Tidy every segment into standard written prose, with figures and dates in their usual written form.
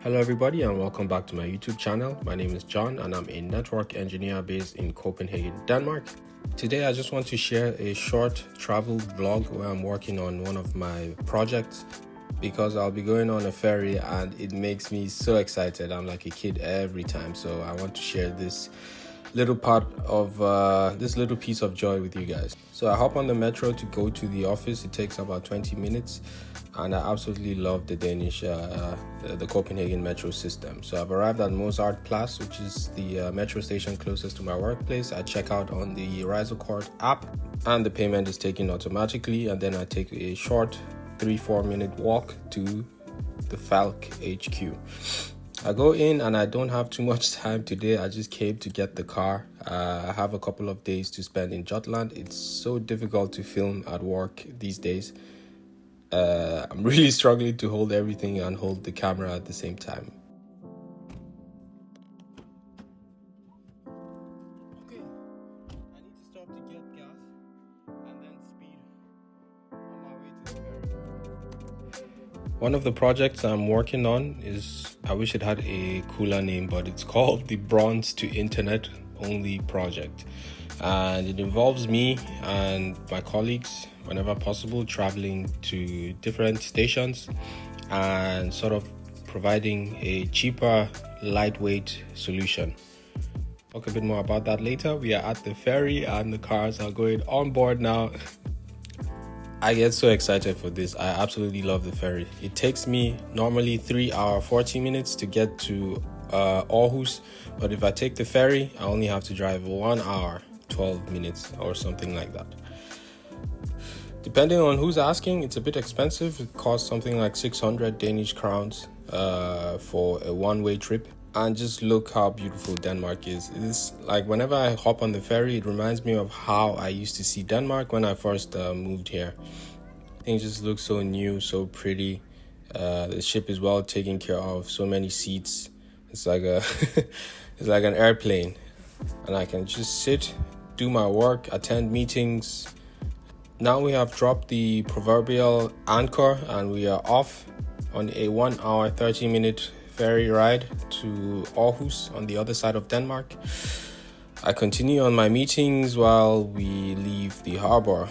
Hello everybody and welcome back to my YouTube channel. My name is John and I'm a network engineer based in Copenhagen, Denmark. Today I just want to share a short travel vlog where I'm working on one of my projects because I'll be going on a ferry and it makes me so excited. I'm like a kid every time, so I want to share this little part of this little piece of joy with you guys. So I hop on the metro to go to the office. It takes about 20 minutes and I absolutely love the Danish, the Copenhagen metro system. So I've arrived at Mozart Place, which is the metro station closest to my workplace. I check out on the Rejsekort app and the payment is taken automatically, and then I take a short 3-4 minute walk to the Falck HQ. I go in and I don't have too much time today. I just came to get the car. I have a couple of days to spend in Jutland. It's so difficult to film at work these days. I'm really struggling to hold everything and hold the camera at the same time. Okay, I need to stop to get gas and then speed on my way to the ferry. One of the projects I'm working on is, I wish it had a cooler name, but it's called the Bronze to Internet Only project. And it involves me and my colleagues, whenever possible, traveling to different stations and sort of providing a cheaper, lightweight solution. Talk a bit more about that later. We are at the ferry and the cars are going on board now. I get so excited for this. I absolutely love the ferry. It takes me normally 3 hours 40 minutes to get to Aarhus, but if I take the ferry, I only have to drive 1 hour 12 minutes or something like that. Depending on who's asking, it's a bit expensive. It costs something like 600 Danish crowns for a one-way trip. And just look how beautiful Denmark is. It's like whenever I hop on the ferry, it reminds me of how I used to see Denmark when I first moved here. Things just look so new, so pretty. The ship is well taken care of, so many seats. It's like a it's like an airplane, and I can just sit, do my work, attend meetings. Now we have dropped the proverbial anchor and we are off on a 1 hour 30 minute ferry ride to Aarhus on the other side of Denmark. I continue on my meetings while we leave the harbor.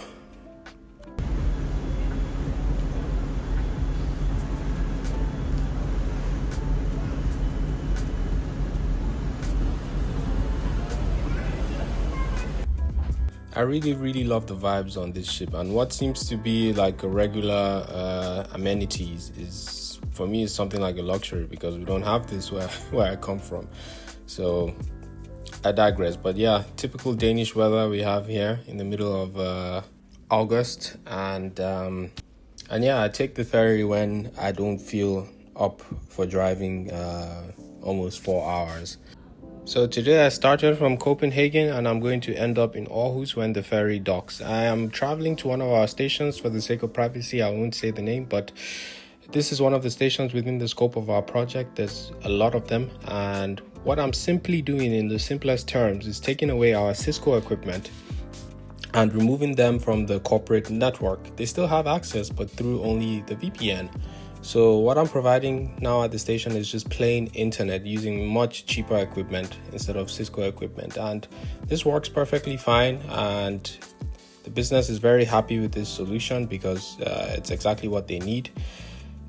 I really love the vibes on this ship, and what seems to be like a regular amenities is, for me, is something like a luxury because we don't have this where I come from. So I digress, but yeah, typical Danish weather we have here in the middle of August, and yeah, I take the ferry when I don't feel up for driving almost 4 hours. So today I started from Copenhagen and I'm going to end up in Aarhus when the ferry docks. I am traveling to one of our stations. For the sake of privacy, I won't say the name, but this is one of the stations within the scope of our project. There's a lot of them, and what I'm simply doing in the simplest terms is taking away our Cisco equipment and removing them from the corporate network. They still have access, but through only the VPN. So what I'm providing now at the station is just plain internet using much cheaper equipment instead of Cisco equipment. And this works perfectly fine. And the business is very happy with this solution because it's exactly what they need.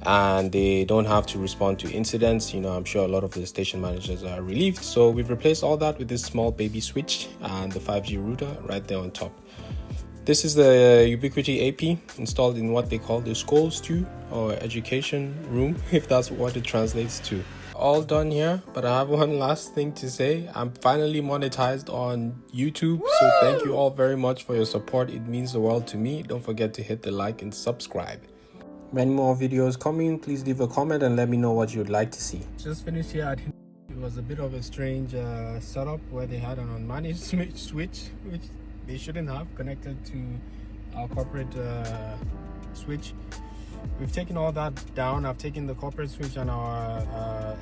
And they don't have to respond to incidents. You know, I'm sure a lot of the station managers are relieved. So we've replaced all that with this small baby switch and the 5G router right there on top. This is the Ubiquiti AP installed in what they call the Skolestue, or education room, if that's what it translates to. All done here, but I have one last thing to say. I'm finally monetized on YouTube, so thank you all very much for your support. It means the world to me. Don't forget to hit the like and subscribe. Many more videos coming. Please leave a comment and let me know what you'd like to see. Just finished here. It was a bit of a strange setup where they had an unmanaged switch, which they shouldn't have, connected to our corporate switch. We've taken all that down. I've taken the corporate switch and our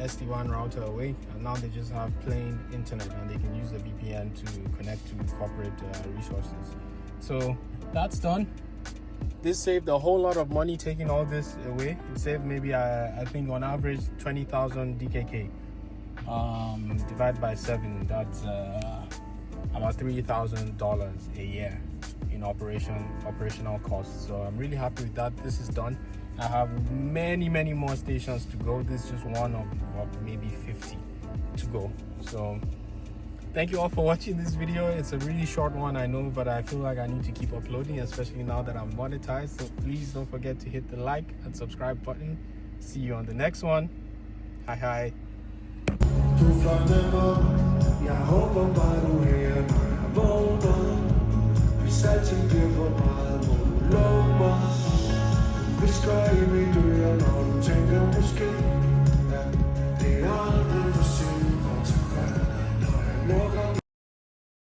SD-WAN router away, and now they just have plain internet and they can use the VPN to connect to corporate resources. So that's done. this saved a whole lot of money taking all this away. It saved maybe, I think on average, 20,000 DKK. Divided by 7, that's about $3,000 a year in operational costs. So I'm really happy with that. This is done. I have many more stations to go. This is just one of maybe 50 to go. So thank you all for watching this video. It's a really short one, I know, but I feel like I need to keep uploading, especially now that I'm monetized. So please don't forget to hit the like and subscribe button. See you on the next one. Hi. Du fløj med mig. Jeg håber bare du her, når jeg vågner. Hvis alting bliver for meget, må du love mig. Visker i mit øre, når du tænker måske.